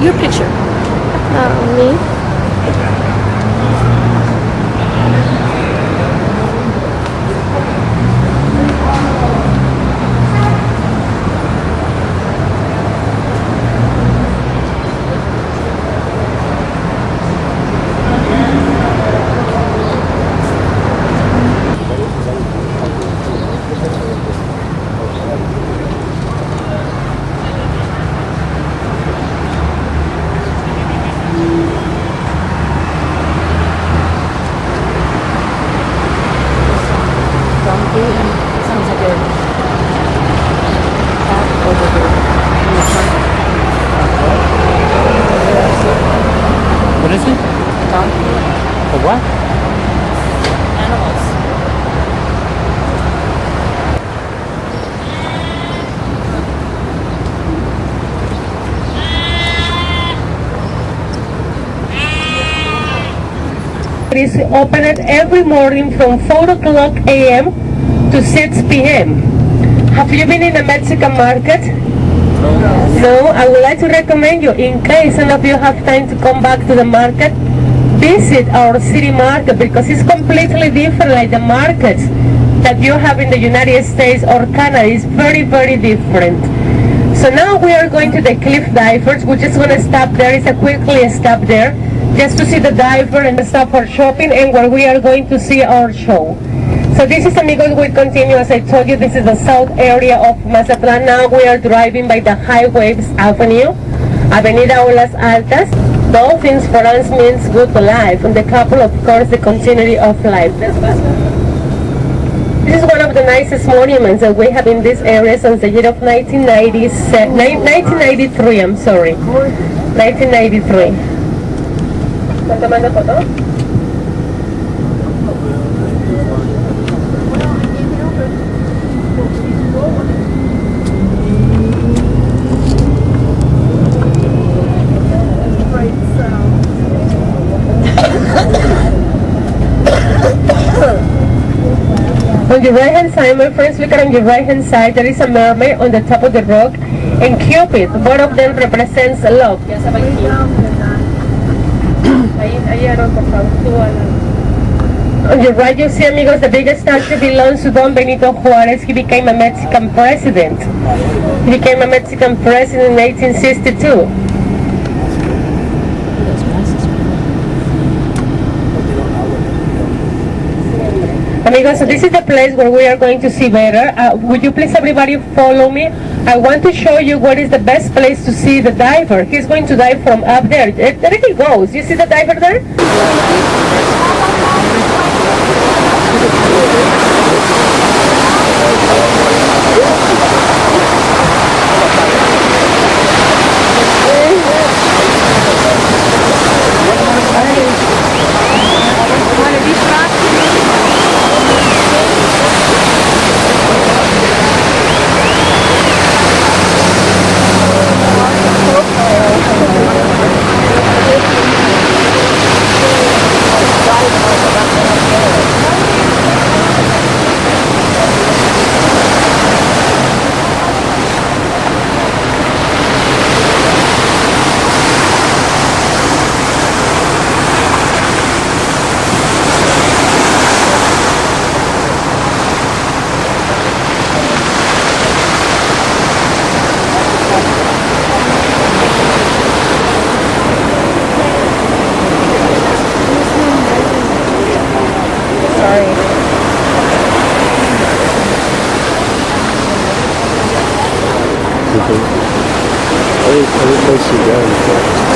Your picture. Me? Sounds like a cat over there in the front. What is it? Donkey. A what? Animals. It is opened every morning from 4 o'clock a.m. to 6 p.m. Have you been in the Mexican market? No, I would like to recommend you, in case some of you have time to come back to the market, visit our city market because it's completely different like the markets that you have in the United States or Canada. It's very, very different. So now we are going to the Cliff Divers. We're just going to stop there. It's a quickly stop there just to see the diver and stop for shopping and where we are going to see our show. So this is, amigos, we continue. As I told you, this is the south area of Mazatlan. Now we are driving by the High Waves Avenue, Avenida Olas Altas. Dolphins for us means good life, and the couple, of course, the continuity of life. This is one of the nicest monuments that we have in this area since the year of 1993, I'm sorry. 1993. ¿Están tomando foto? On your right hand side, my friends, look at on your right hand side, there is a mermaid on the top of the rock, and Cupid, both of them represents love. On your right, you see, amigos, the biggest statue belongs to Don Benito Juarez. He became a Mexican president. He became a Mexican president in 1862. Amigos, so this is the place where we are going to see better. Would you please everybody follow me? I want to show you what is the best place to see the diver. He's going to dive from up there. There he goes. You see the diver there? Every place you go, you go.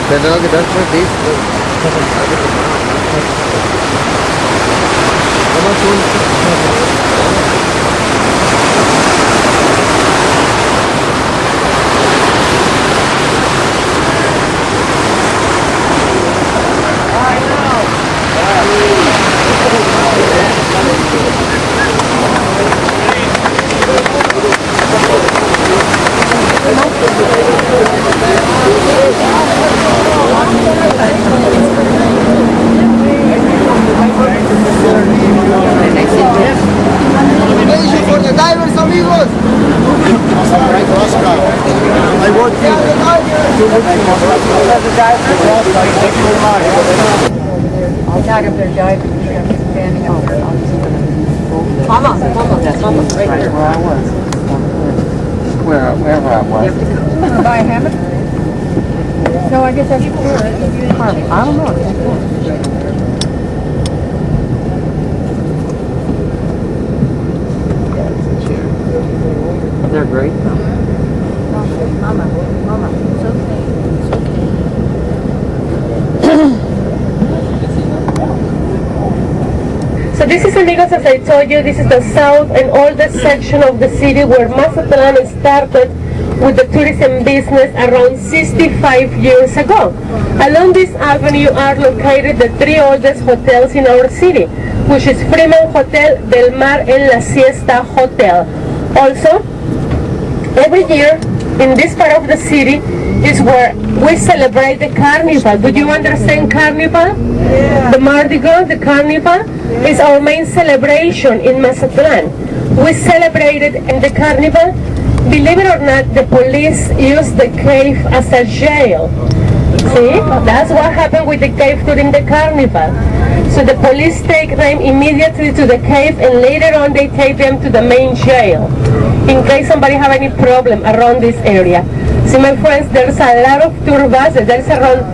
Tendrán que dar por ti. For the divers, amigos! I work here. Not if they're diving, they're standing up there. Mama, right Right there. where I was. Wherever I was. Buy a hammock? No, I guess that's I don't know. They're great. Mama, it's okay. So this is, amigos, as I told you, this is the south and oldest section of the city where Mazatlan started with the tourism business around 65 years ago. Along this avenue are located the three oldest hotels in our city, which is Freeman Hotel, Del Mar, and La Siesta Hotel. Also, every year in this part of the city is where we celebrate the carnival. Do you understand carnival? Yeah. The Mardi Gras, the carnival, is our main celebration in Mazatlan. We celebrated in the carnival. Believe it or not, the police used the cave as a jail. See, that's what happened with the cave during the carnival. So the police take them immediately to the cave, and later on they take them to the main jail in case somebody have any problem around this area. See, my friends, there's a lot of tour buses. There's around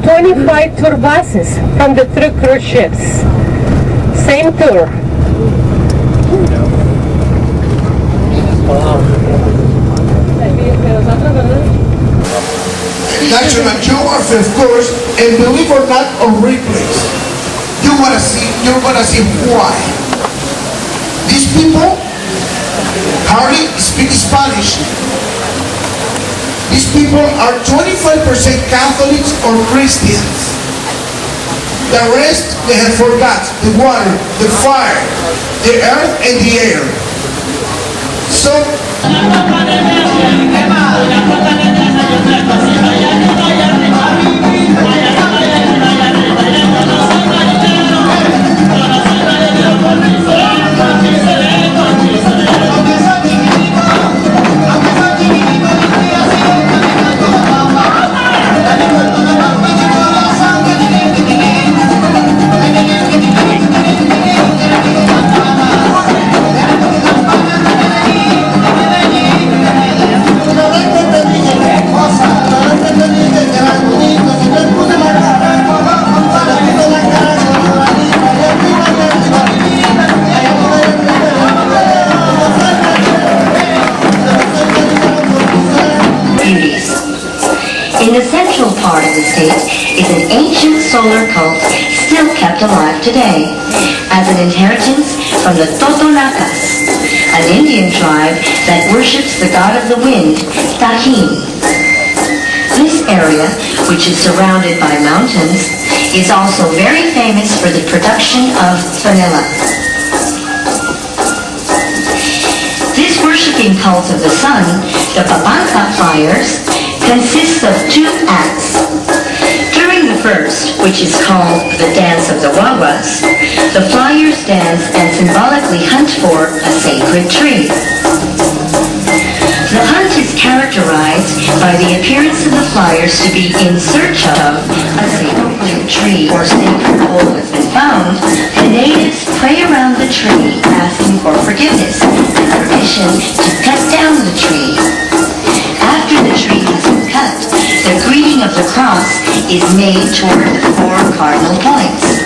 25 tour buses from the three cruise ships. Same tour. National Geography, of course, and believe it or not, on replays. You're gonna see why. These people hardly speak Spanish. These people are 25% Catholics or Christians. The rest, they have forgot the water, the fire, the earth, and the air. So, in the central part of the state is an ancient solar cult still kept alive today as an inheritance from the Totonacas, an Indian tribe that worships the god of the wind, Tajín. This area, which is surrounded by mountains, is also very famous for the production of vanilla. This worshipping cult of the sun, the Papanca fires, consists of 2 acts. During the first, which is called the Dance of the Wawas, the flyers dance and symbolically hunt for a sacred tree. The hunt is characterized by the appearance of the flyers to be in search of a sacred tree or sacred hole has been found. The natives pray around the tree asking for forgiveness and permission to cut down the tree. After the tree has been cut, the greeting of the cross is made toward the 4 cardinal points.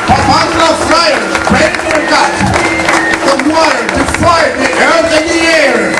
Papanca flyers, ready for the cut. The water, the fire, the earth, and the air.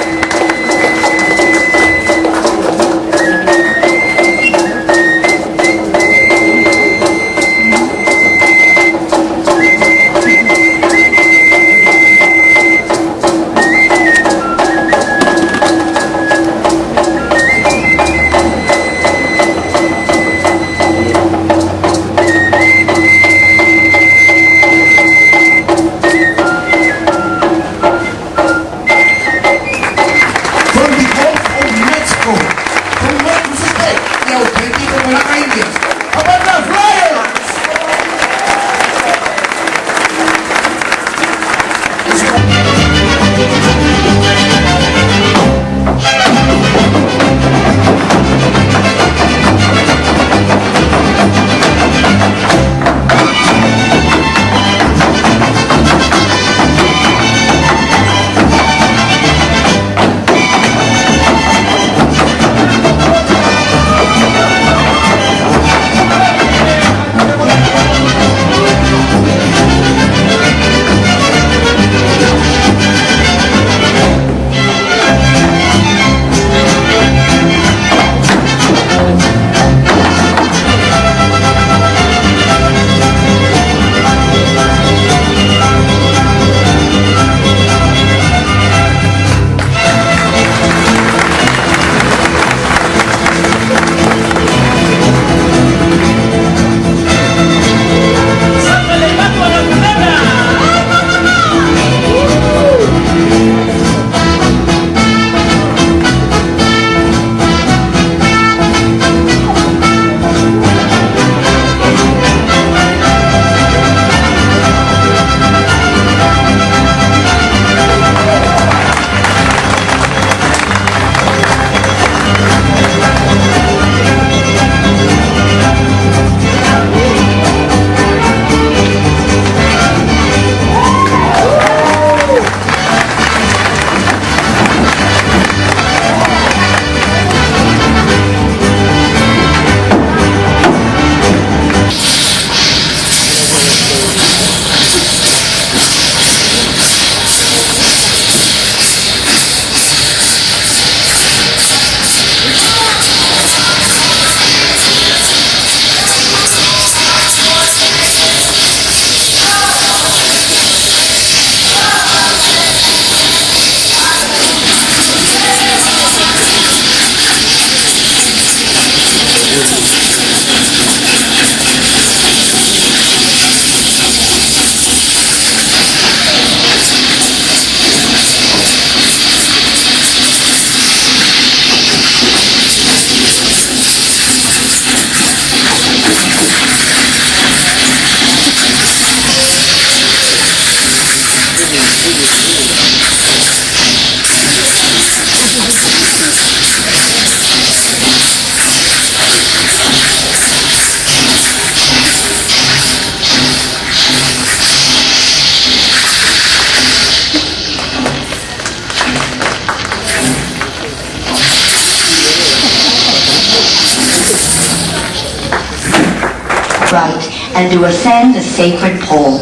upright and to ascend the sacred pole.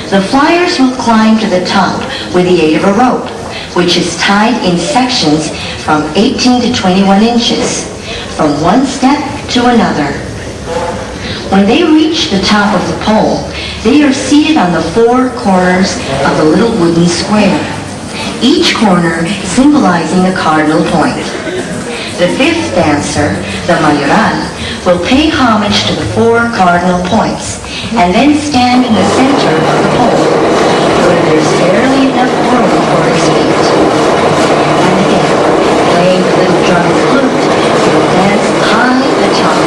The flyers will climb to the top with the aid of a rope, which is tied in sections from 18 to 21 inches, from one step to another. When they reach the top of the pole, they are seated on the four corners of the little wooden square, each corner symbolizing a cardinal point. The fifth dancer, the mayoral, will pay homage to the four cardinal points and then stand in the center of the pole, where there's barely enough room for his feet. And again, playing the little drum flute, he'll dance high atop.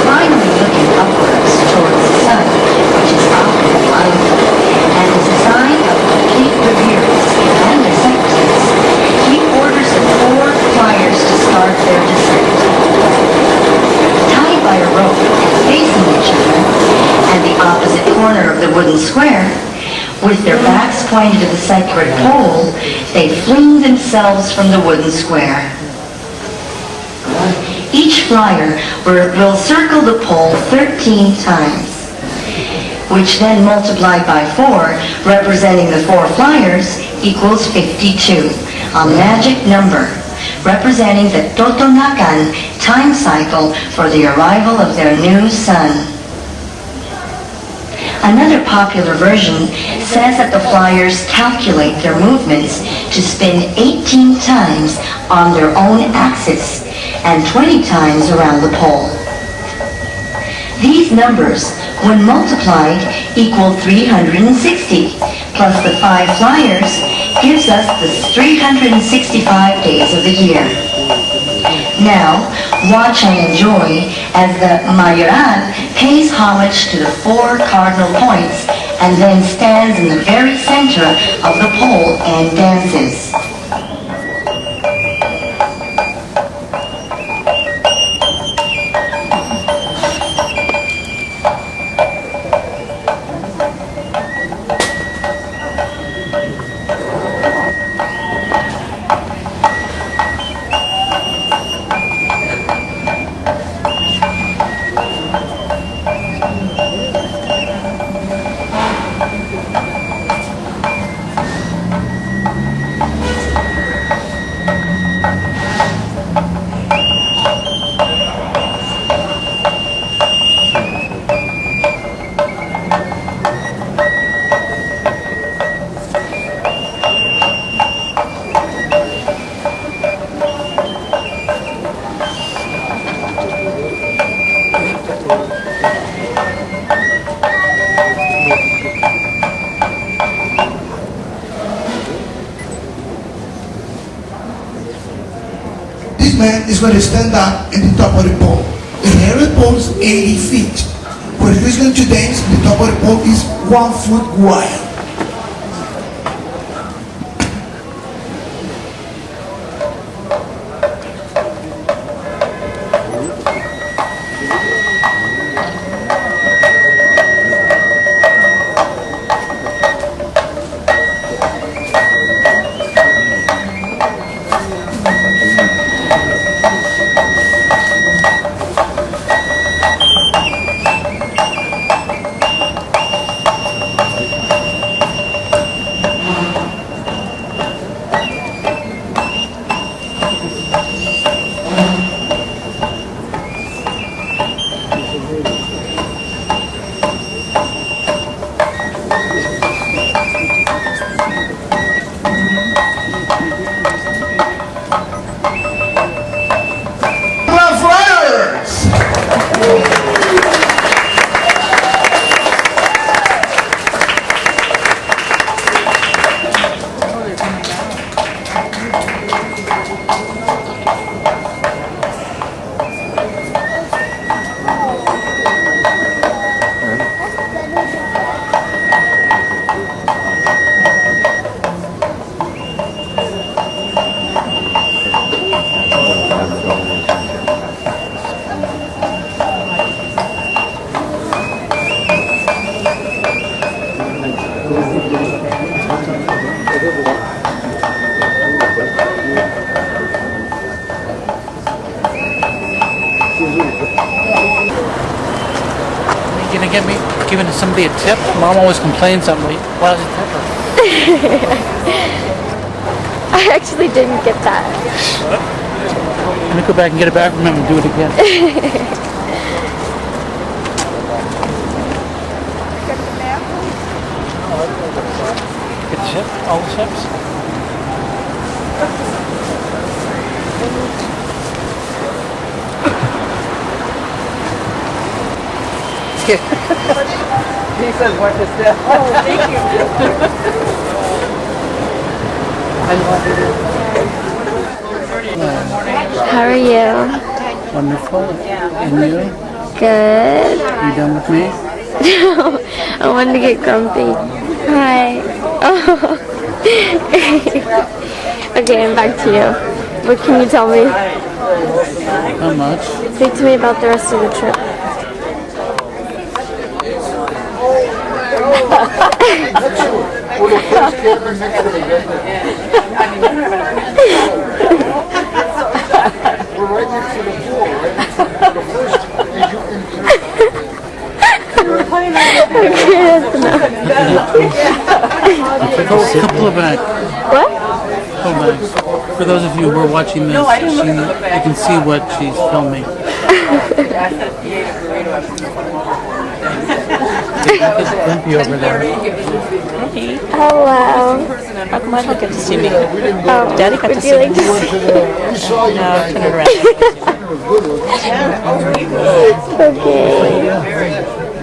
Finally looking upwards towards the sun, which is often blinded, and is a sign of complete reverence and acceptance, he orders the four flyers to start their descent. Tied by a rope and facing each other, and the opposite corner of the wooden square, with their backs pointed to the sacred pole, they fling themselves from the wooden square. Each flyer will circle the pole 13 times, which then multiplied by 4, representing the 4 flyers, equals 52, a magic number, representing the Totonacan time cycle for the arrival of their new sun. Another popular version says that the flyers calculate their movements to spin 18 times on their own axis and 20 times around the pole. These numbers, when multiplied, equal 360, plus the 5 flyers gives us the 365 days of the year. Now, watch and enjoy as the mayoral pays homage to the 4 cardinal points and then stands in the very center of the pole and dances. This man is going to stand up in the top of the pole. The hair of the pole is 80 feet. Where he's going to dance, the top of the pole is 1 foot wide. gonna get me giving somebody a tip? Mom always complains I'm like, lousy tipper. I actually didn't get that. Let me go back and get it back from him and do it again. Get the chip? All the chips? He says, "Watch this down." Oh, thank you. How are you? Wonderful. And you? Good. You done with me? I wanted to get grumpy. Hi. Oh. Okay, I'm back to you. What can you tell me? How much? Speak to me about the rest of the trip. Couple of bags. What? Couple bags. For those of you who are watching this, you can see what she's filming. Limpy over there. Hello. How come I don't get to see me? Oh, Daddy got to would see you me. like to see? No, turn it around. Okay.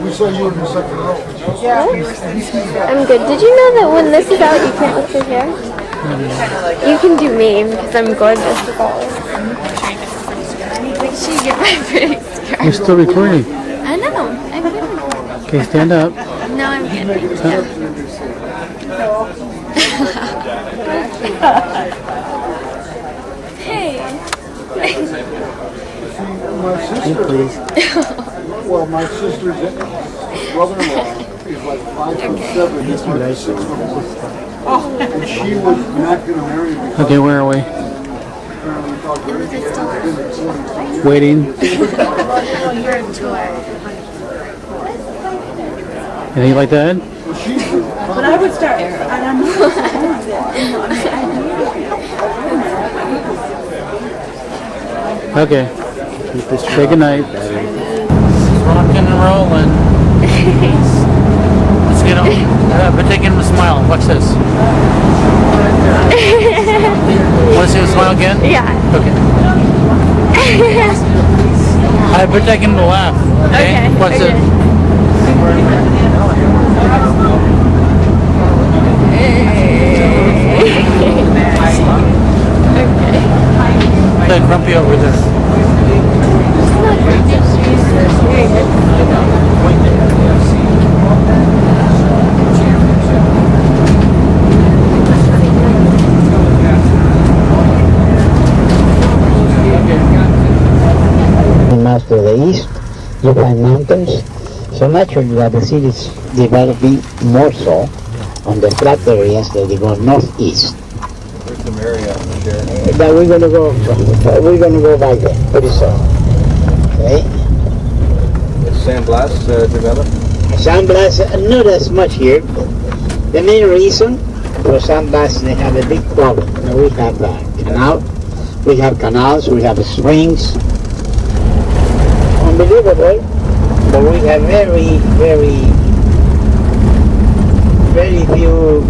We saw you in the second row. I'm good. Did you know that when this is out, you can't look through here? You can do me because I'm gorgeous. Make sure you get my pretty scar. You're still recording. I know. I'm good. Okay, stand up. No, I'm good. Hey. My sister, Please. well, my sister's brother-in-law is like 5'7", he's 6'1". And she was not going to marry me. Okay, where are we? Apparently thought very Waiting. You're a tour. Anything like that? But I would start, and I'm Okay. Say goodnight. Rocking and rolling. Let's get on. But take him a smile. Watch this. Want to see him smile again? Yeah. Okay. I better take him to laugh. Okay? Watch this. That grumpy over there. Miles to the east, you find mountains. So naturally that the city is developing more so on the flat areas that they go northeast. There's some area there. That we're gonna go by there pretty soon. Okay? Is San Blas developed? San Blas, not as much here. The main reason for San Blas, they have a big problem. Now we have canals, we have springs. Unbelievable, but we have very, very, very few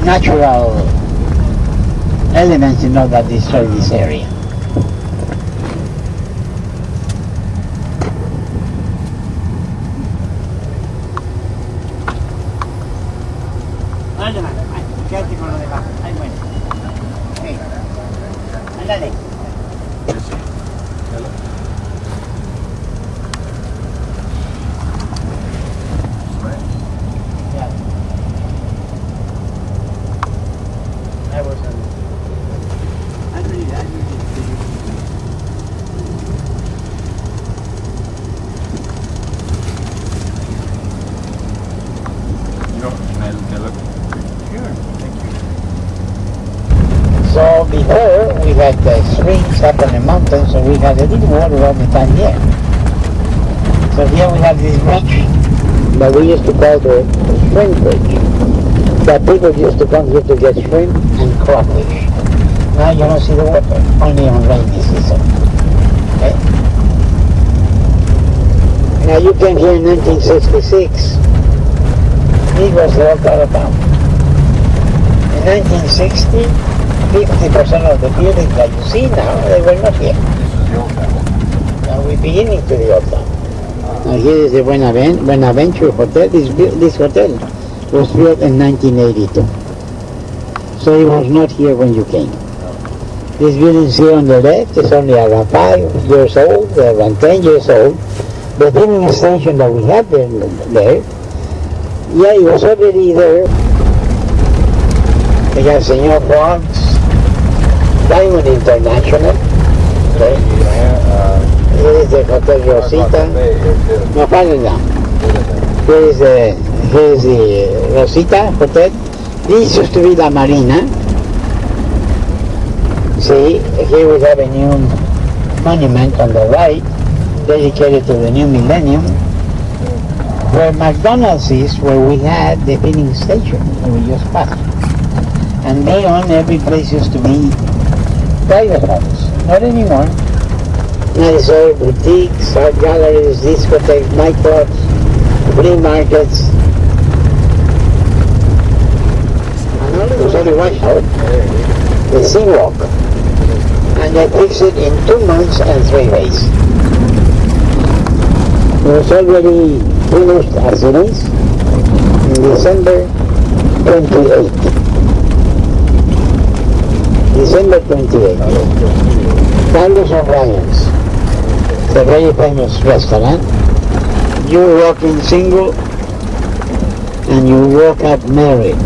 natural elements, that destroy this area. Quédate con lo de abajo. Ahí bueno. Sí. Ándale. So before we had the springs up on the mountains, so we had a little water all the time here. So So here we have this beach that we used to call the shrimp bridge. That people used to come here to get shrimp and crawfish. Now you don't see the water, only on rainy season. Okay? Now you came here in 1966. It was locked out of town. In 1960, 50% of the buildings that you see now, they were not here. This is the old town. Now we're beginning to the old town. Now here is the Buenaventure Hotel. This hotel was built in 1982. So it was not here when you came. This building here on the left is only around 5 years old, around 10 years old. The filling station that we had there, yeah, it was already there. We have Senor Juan's Diamond International. Okay. Here is the Hotel Rosita. No, finally now. Here is the Rosita Hotel. This used to be La Marina. See, here we have a new monument on the right, dedicated to the new millennium, where McDonald's is, where we had the filling station that we just passed. And they own every place used to be private homes. Not anymore. Now it's all boutiques, art galleries, discotheques, nightclubs, flea markets. And all there's only one house, the Seawalk. And they fixed it in 2 months and 3 days. It was already finished as it is in December 28. December 28. Carlos O'Brien's. It's a very famous restaurant. You walk in single and you walk out married.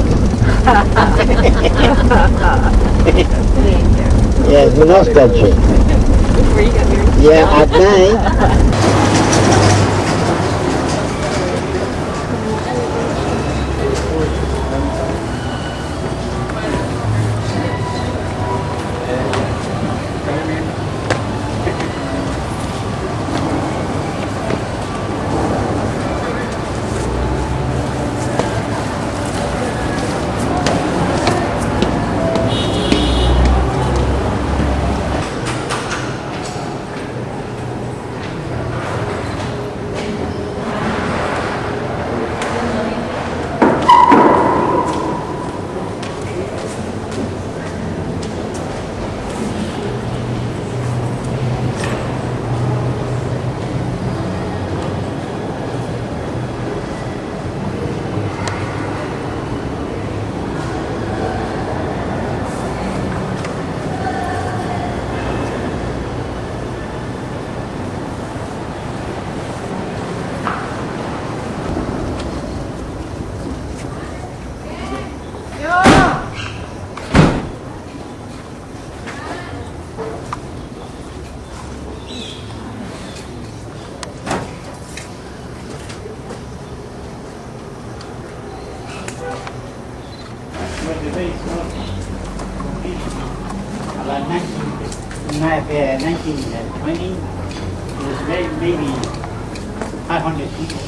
Yes, nostalgia. Yeah, at night. About 1920, it was maybe 500 people.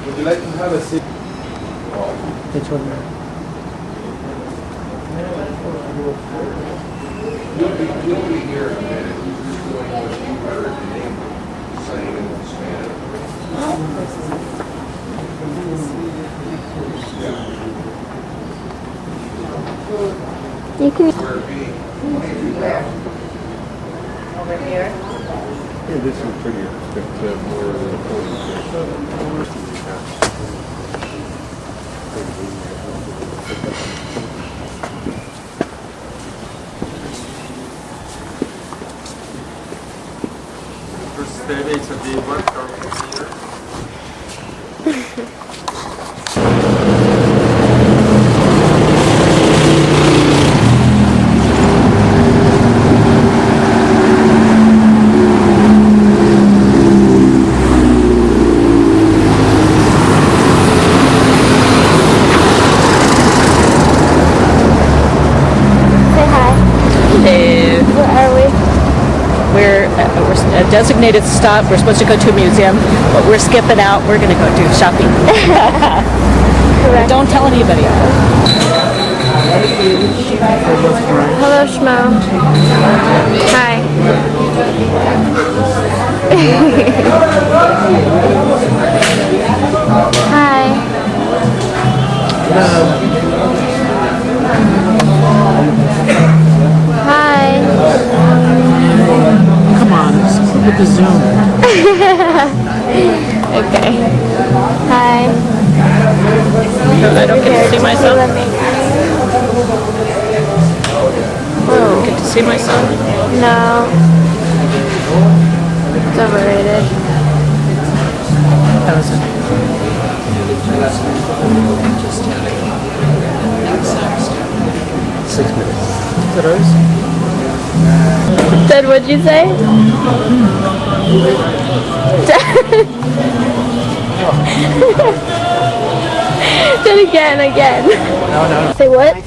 Would you like to have a seat? Which one? You'll be here in a minute. You're just doing what you heard in English, saying in Spanish. You can. Where it be, over here. Yeah, this is pretty expensive, more than 40. We're a designated stop. We're supposed to go to a museum, but we're skipping out. We're going to go do shopping. Don't tell anybody. Hello, Schmo. Hi. Hi. Hi. Come on, look at the zoom. Okay. Hi. I don't get to see myself. Oh. Get to see myself? No. It's overrated. How is it? 6 minutes. Is that ours? Dad, what'd you say? Then again. No. Say what?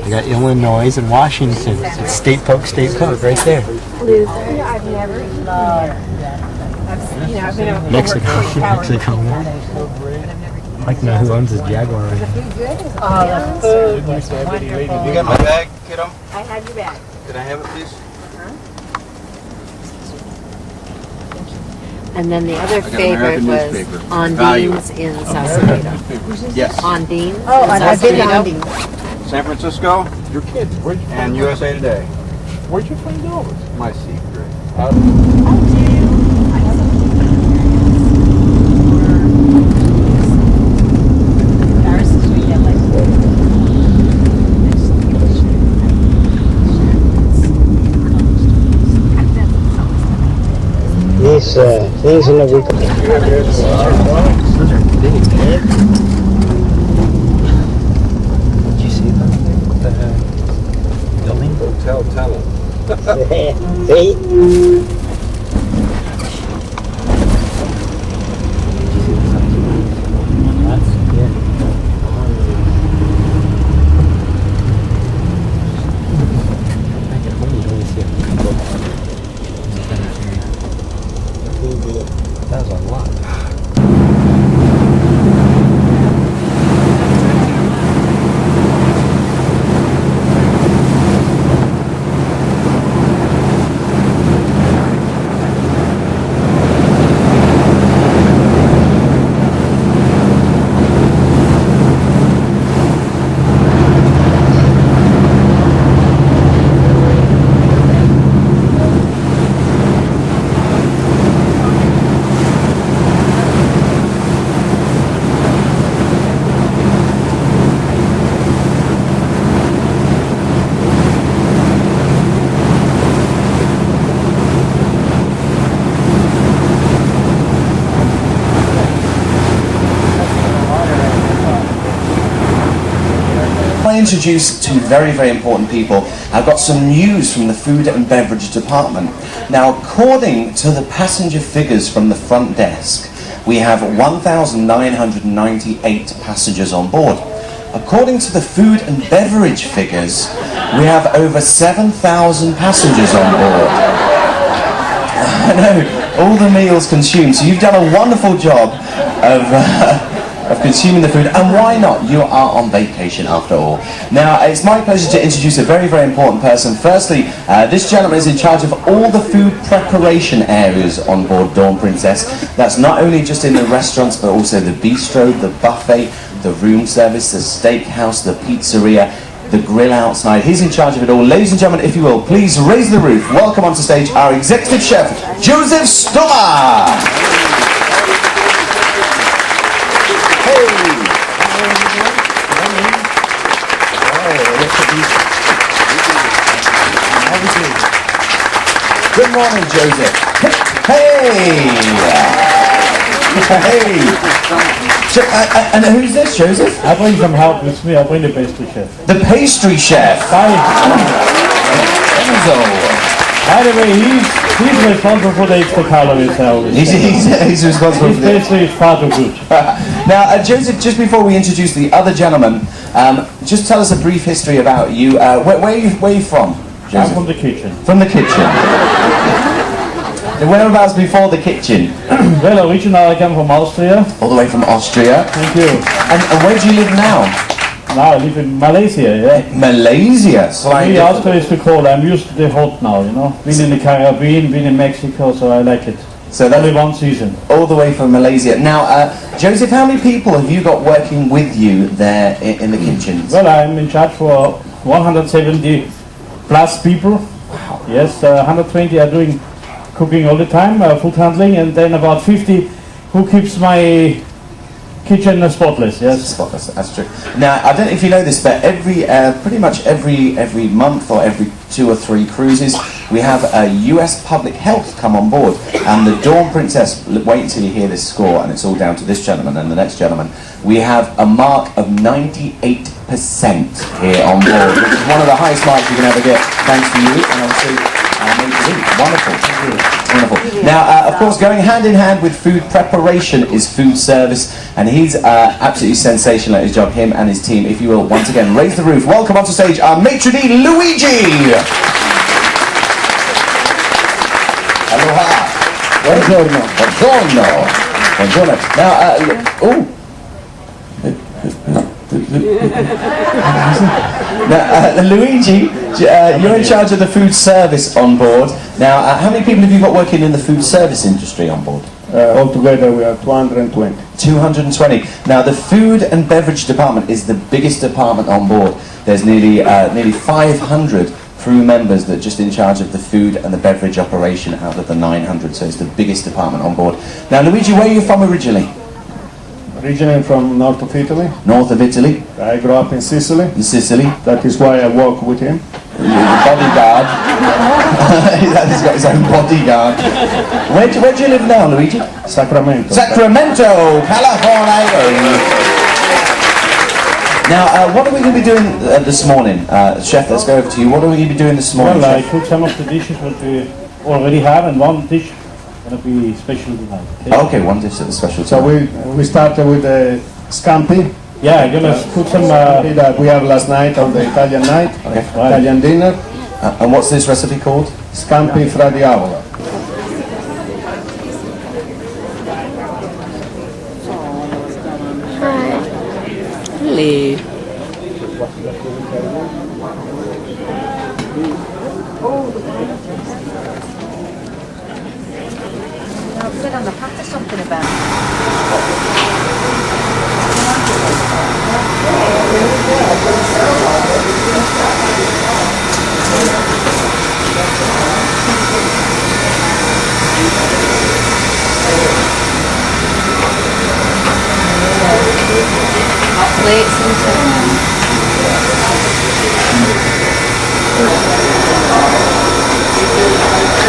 You got Illinois and Washington. It's state park right there. Loser. I've never eaten there. I've been over Mexico. Mexico. I'd like to know who owns this Jaguar. Oh, the food was wonderful. You got my bag, kiddo? I have your bag. Can I have it, please? And then the other got favorite American was newspaper. on Value. Dean's in Sausalito. Yes. On Dean's. Oh, in I've been to Sausalito. Andes. San Francisco Your kids, where'd you and find USA Today. Where'd you find those? My secret. These things in the week. Did you see them? The building? Hotel tunnel. See? That was a lot. I introduce two very, very important people. I've got some news from the Food and Beverage Department. Now, according to the passenger figures from the front desk, we have 1,998 passengers on board. According to the Food and Beverage figures, we have over 7,000 passengers on board. I know, all the meals consumed. So you've done a wonderful job of consuming the food, and why not? You are on vacation after all. Now, it's my pleasure to introduce a very, very important person. Firstly, this gentleman is in charge of all the food preparation areas on board Dawn Princess. That's not only just in the restaurants, but also the bistro, the buffet, the room service, the steakhouse, the pizzeria. the grill outside. He's in charge of it all. Ladies and gentlemen, if you will, please raise the roof. Welcome onto stage our executive chef, Joseph Stummer. Hey. Good morning, Joseph. Hey! Hey! And who's this, Joseph? I bring some help with me. I bring the pastry chef. The pastry chef. By the way, he's responsible for the extra calories. He's responsible for the pastry is far too good. Now, Joseph, just before we introduce the other gentleman, just tell us a brief history about you. Where are you from? Joseph? I'm from the kitchen. From the kitchen. Whereabouts before the kitchen? Well, originally I come from Austria. All the way from Austria. Thank you. And where do you live now? Now I live in Malaysia, yeah. Malaysia? Slightly Austria is too cold. I'm used to the hot now, you know. Been in the Caribbean, been in Mexico, so I like it. So that's only one season. All the way from Malaysia. Now, Joseph, how many people have you got working with you there in the kitchen? Well, I'm in charge for 170 plus people. Wow. Yes, 120 are doing cooking all the time, food handling, and then about 50 who keeps my kitchen spotless. Yes, spotless. That's true. Now, I don't know if you know this, but pretty much every month or every 2 or 3 cruises, we have a US public health come on board, and the Dawn Princess. Wait until you hear this score, and it's all down to this gentleman and the next gentleman. We have a mark of 98% here on board, which is one of the highest marks you can ever get, thanks to you, and obviously. Wonderful. Wonderful. Now, of course, going hand in hand with food preparation is food service, and he's absolutely sensational at his job, him and his team. If you will, once again, raise the roof. Welcome onto stage our maitre d', Luigi! Aloha! Buongiorno. Buongiorno. Buongiorno. Now, now, Luigi, you're in charge of the food service on board. Now, how many people have you got working in the food service industry on board? Altogether we are 220. 220. Now, the food and beverage department is the biggest department on board. There's nearly 500 crew members that are just in charge of the food and the beverage operation out of the 900, so it's the biggest department on board. Now, Luigi, where are you from originally? Originally from north of Italy. North of Italy. I grew up in Sicily. In Sicily. That is why I work with him. The bodyguard. He's got his own bodyguard. Where do you live now, Luigi? Sacramento. Sacramento, California. Now, what are we going to be doing this morning? Chef, let's go over to you. What are we going to be doing this morning, Well, Chef? I cooked some of the dishes that we already have, and one dish going to be special tonight. Okay, one dish at the special So time. we started with the scampi. Yeah, I'm going to cook some... that we had last night on the Italian night, Okay. Italian dinner. And what's this recipe called? Scampi fra diavola. Hello. It said on the pasta something about. Hot plates and stuff.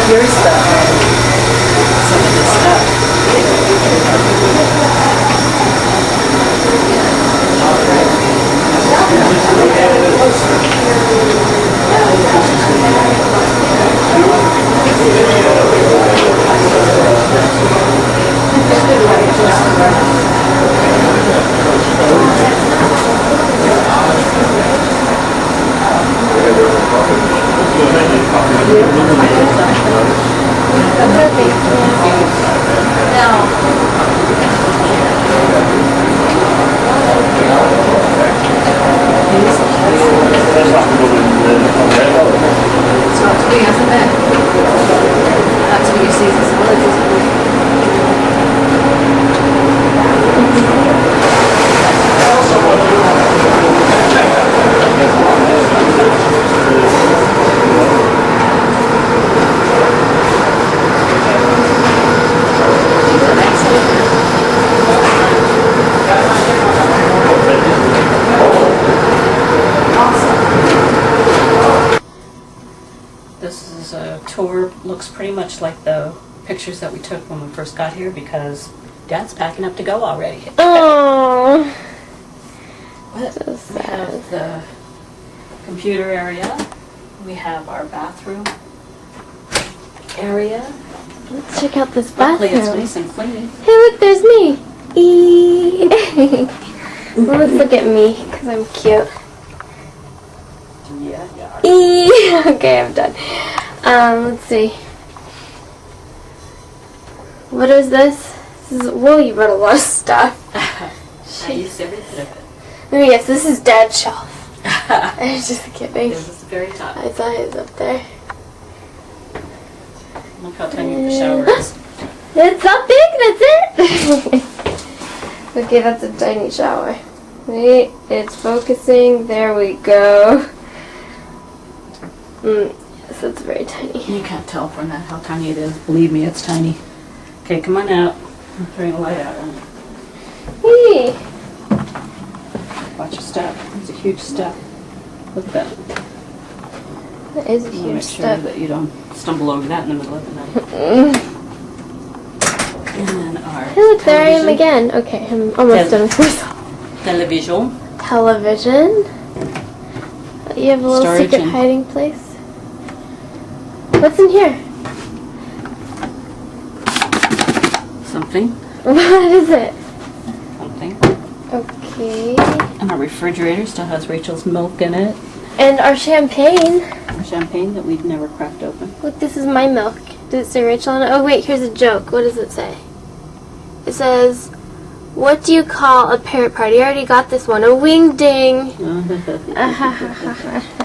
Here's some of this stuff. It's not to be, hasn't it? That's what you see as well, isn't it? This is a tour, looks pretty much like the pictures that we took when we first got here because Dad's packing up to go already. Oh. So we have the computer area. We have our bathroom area. Let's check out this Luckily it's bathroom. nice and clean. Hey, look, there's me. Well, let's look at me because I'm cute. Yeah. Okay, I'm done. Let's see. What is this? Whoa, you brought a lot of stuff. I used every bit of it. Let me guess, this is Dad's shelf. I was just kidding. This is the very top. I saw his up there. Look how tiny the shower is. It's not big, that's it. Okay, that's a tiny shower. Wait, it's focusing. There we go. Yes, it's very tiny. You can't tell from that how tiny it is. Believe me, it's tiny. Okay, come on out. I'm throwing a light out on it. Hey. Watch your step. It's a huge step. Look at that. That is a I wanna huge make step. sure that you don't stumble over that in the middle of the night. And then our Hey, look, there I am television. again. Okay, I'm almost done with myself. Television. Television. You have a little Storage secret and- hiding place. What's in here? Something. What is it? Something. Okay. And our refrigerator still has Rachel's milk in it. And our champagne. Our champagne that we've never cracked open. Look, this is my milk. Does it say Rachel on it? Oh, wait, here's a joke. What does it say? It says, what do you call a parrot party? I already got this one. A wing ding.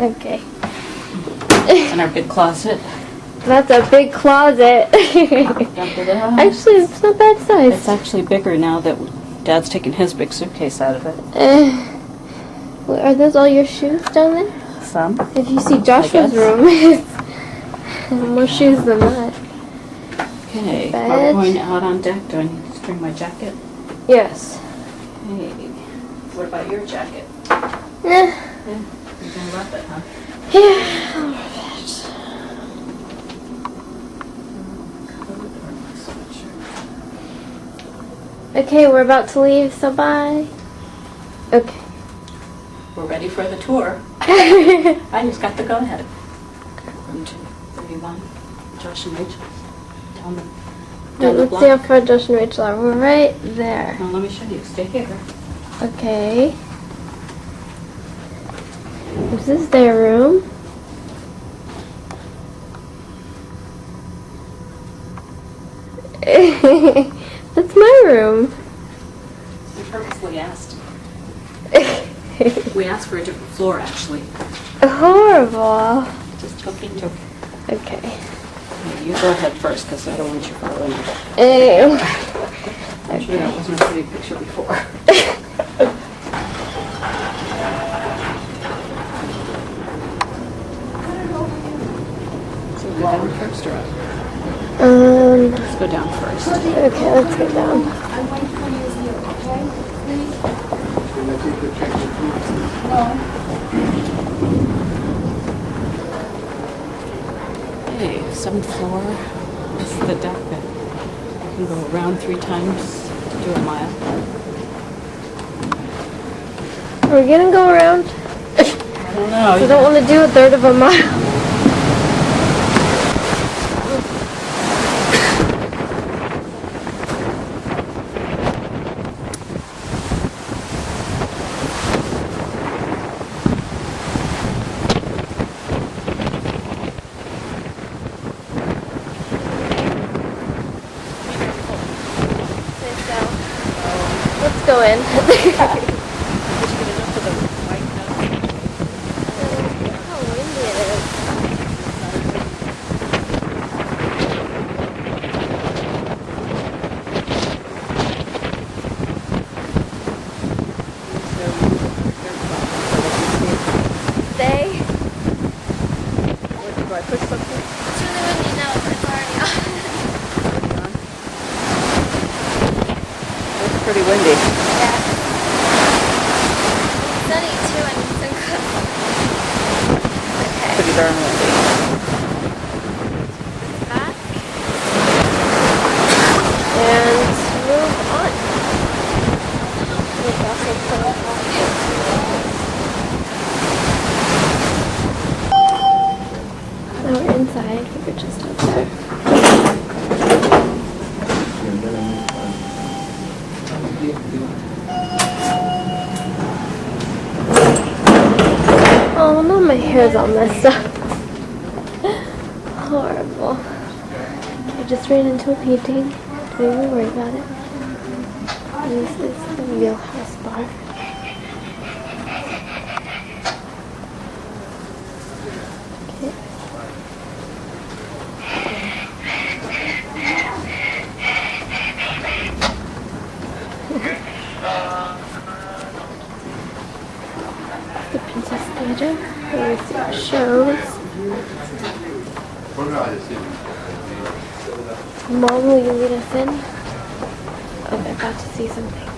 Okay. And our big closet. That's a big closet. Actually, it's not bad size. It's actually bigger now that Dad's taken his big suitcase out of it. Are those all your shoes down there? Some. If you see Joshua's guess. room, it's more shoes than that. Okay, Bed. are we going out on deck? Do I need to bring my jacket? Yes. Okay. What about your jacket? Eh. Yeah, you're gonna love it, huh? Yeah, I'll love it. Okay, we're about to leave, so bye. Okay. We're ready for the tour. I just got the go-ahead. Room 231, Josh and Rachel. Down the Let's see how far Josh and Rachel are. We're right there. Now let me show you. Stay here. Okay. Is this their room? That's my room. We purposely asked. We asked for a different floor, actually. Horrible. Just joking. Okay. Okay, you go ahead first, because I don't want you following me. Ew. I'm sure that wasn't a pretty picture before. So go down first or up? Let's go down first. Okay, let's go down. Okay, 7th floor. This is the deck that you can go around 3 times to do a mile. We're gonna go around. I don't know. I don't want to do a third of a mile. Let's go in. Stay. Do I push something? It's really windy now. It's already on. It's pretty windy. Yeah. Sunny too, and it's incredible. Okay. Pretty darn windy. we're inside. We're just up there. Oh no, my hair's all messed up. Horrible. I just ran into a painting. Don't even worry about it. This is the real house bar. Okay. The Princess Theater. Where we see the shows. Mom, will you lead us in? Oh, I'm about to see something.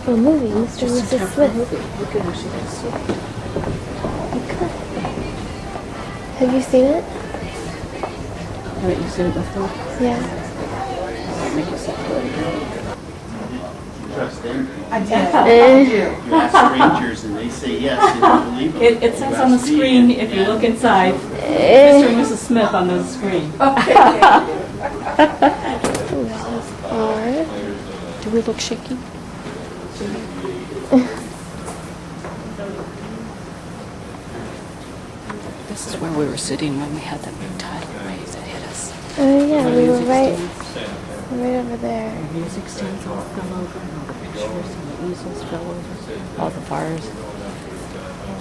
Oh, movie, Mr. and Mrs. Smith. Look at how she does see. You could. Have you seen it? Haven't you seen it before? Yeah. Make yourself good. I do. You ask strangers and they say yes, you don't believe them. It says on the screen, if you look inside, Mr. and Mrs. Smith on the screen. Do we look shaky? This is where we were sitting when we had that big tidal wave that hit us. Oh yeah, The we were music right stands. over there. The music stands all fell over, and all the pictures and the easels fell over. All the bars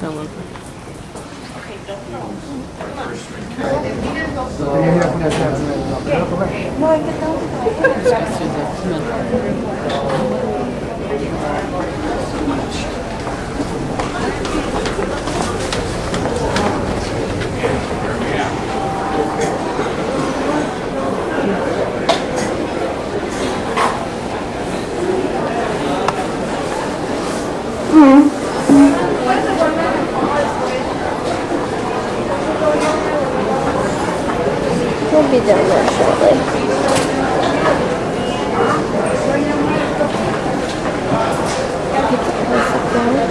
fell over. We'll be down there shortly. Pizza place up there.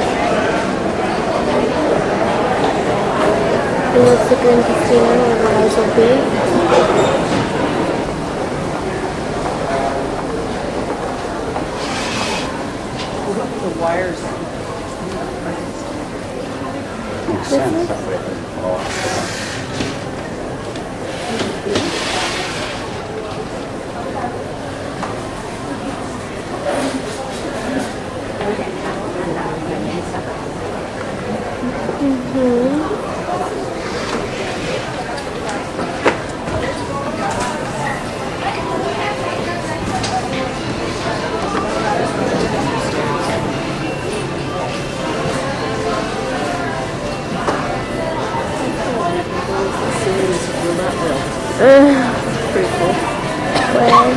And that's the Grand Casino where the house will be. The wires. Makes sense that way. Pretty cool. Well,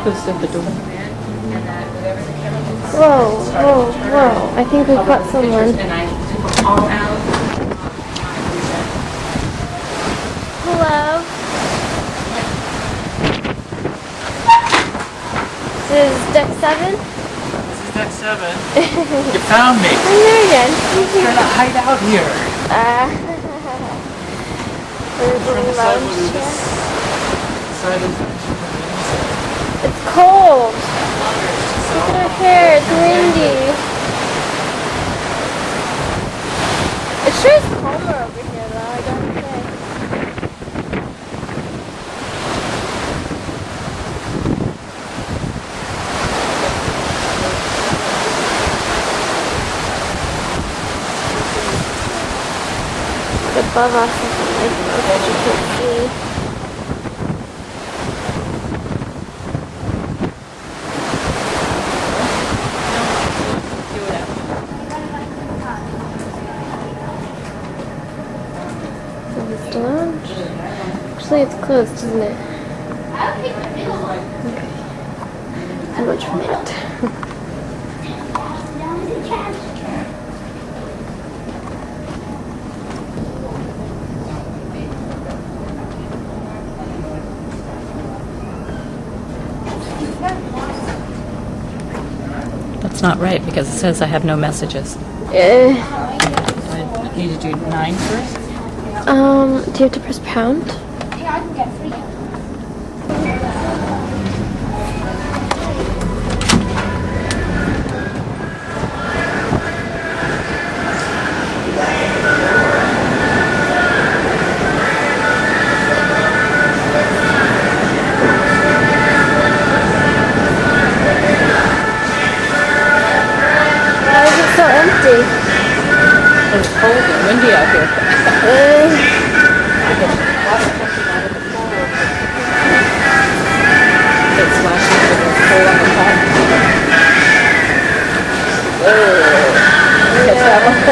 Who's at the door? whoa, whoa, whoa. I think we caught someone. Hello. This is deck 7? This is deck 7. You found me. I'm there again. Trying to hide out here. There's a little lounge here. It's cold. Look at her hair. It's windy. It sure is calmer over here, though, I gotta say. Above us is a lake that you can't see. So this is the lounge. Actually, it's closed, isn't it? Okay. Too much for that. not right because it says I have no messages. Eh. I need to do 9 first. Do you have to press pound? Why is it so empty? It's cold and windy out here. It's flashing with the coal on the top.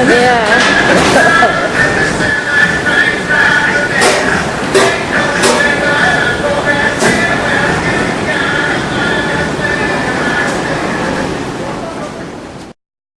Yeah.